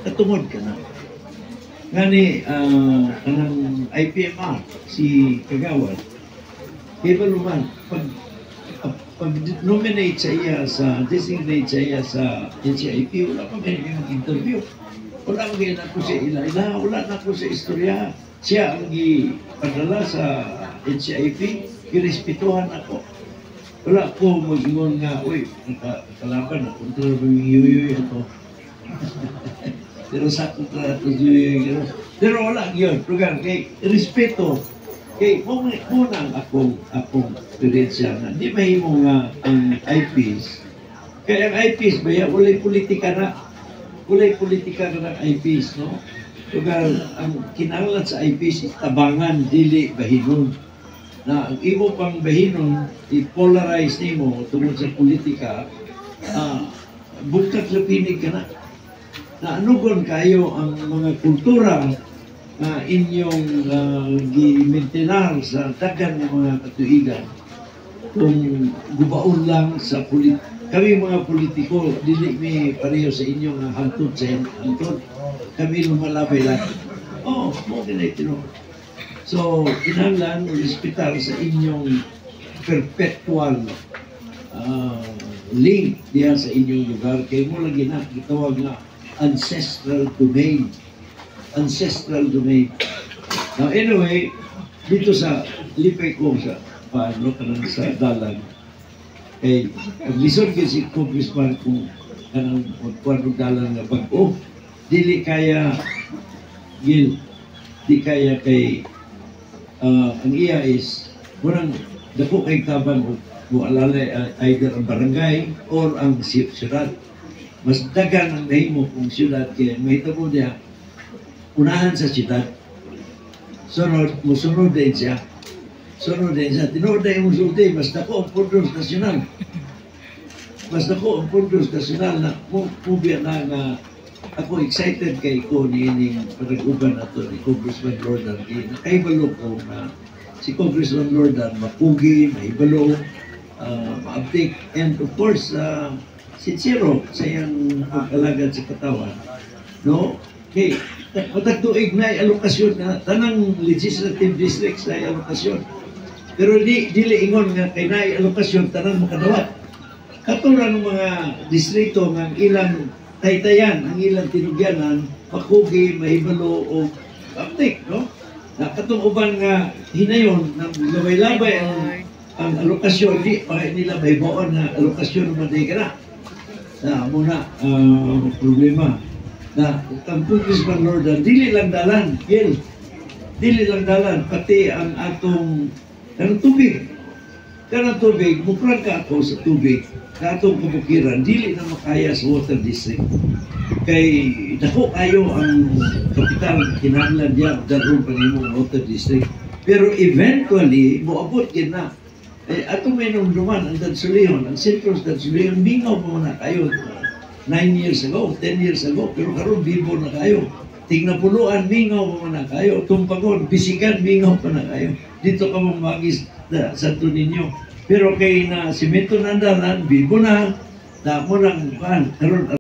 katungod ka na. Ngani, anang IPMR, si Kagawad, ibaluman, pag-nominate sa iya, designate sa iya sa NCIP, wala pa may mag-interview. Wala na ako sa ila, wala na ako sa istorya. Siya ang ipadala sa NCIP, irespetuhan ako. Wala ko mag-ingon nga, uy, nakalaban na, kontra yung yuyoy ito. Pero sa kontra ito yuyoy. Pero wala yun, lugar, kay respeto. Kay munang akong presensya na, di mahimo nga ang IPs. Kaya ang IPs, baya, walay politika na. Walay politika na ng IPs, no? Lugar, ang kinahanglan sa IPs, tabangan, dili, bahinon. Na ang imo pang bahinon, i-polarize nimo tungkol sa politika, bugtag lapinig ka na. Na anugon kayo ang mga kultura na inyong gi-maintenar sa dagan ng mga katuigan kung gubaon lang sa politika. Kami mga politiko, dili mi pareho sa inyong hantod sa hantod. Kami lumalabay lang. Oo, mo ginay So, kinahanglan respetar sa inyong perpetual link diya sa inyong lugar. Kaya mo lagi na, itawag na ancestral domain. Ancestral domain. Now, anyway, dito sa lipay ko sa paano ka lang sa dalan, kay pag-lison ka si Congressman kung anong magpuan dalan na bag-o, dili kaya Gil, di kaya kay ang iya is murang dako kay taban mo alalay either ang barangay or ang siyudad. Mas dagan ang nahimo kung siyudad kaya mahitabo niya unahan sa siyudad. Musunod din siya. Sunod din siya. Tinood na yung musulti, mas dako ang puntos nasyonal. Mas dako ang puntos nasyonal na mubya na nga ako excited kay ko niining pag-uban na ito ni Congressman Lordan. Nakaibalo ko na si Congressman Lordan mapugi, maibalo, ma-update, and of course, sincero sa iyang pag-alagad sa katawan. No? Okay, matagtuig na alokasyon na tanang legislative districts na alokasyon. Pero dili ingon nga kay na alokasyon tanang makadawat. Katulad ng mga distrito ng ilang taytayan, ang ilang tinugyanan, makugi, mahibalo o uptake, no? Na katong uban nga hinayon na labay-labay ang alokasyon, di pa nila mahibaon na alokasyon ng maday ka na. Muna, problema. Na ang Congressman Lordan, dili lang dalan, Gil. Dili lang dalan, pati ang atong tubig. Kanang tubig, mukrang ka ako sa tubig, na atong kabukiran, dili na makaya sa water district. Kay dako kayo ang kapital, kinahanglan diya, daron pa nimo water district. Pero eventually, moabot yun na. Atong may nungduman, ang Dansulihon, ang Centros Dansulihon, bingaw pa na kayo. 9 years ago, 10 years ago, pero karon bibo na kayo. Tingnapunuan, bingaw pa na kayo. Tumpagon, bisigan, bingaw pa na kayo. Dito ka mamagis sa ito ninyo. Pero kay na simento na dalan, bibo na, mo nang karon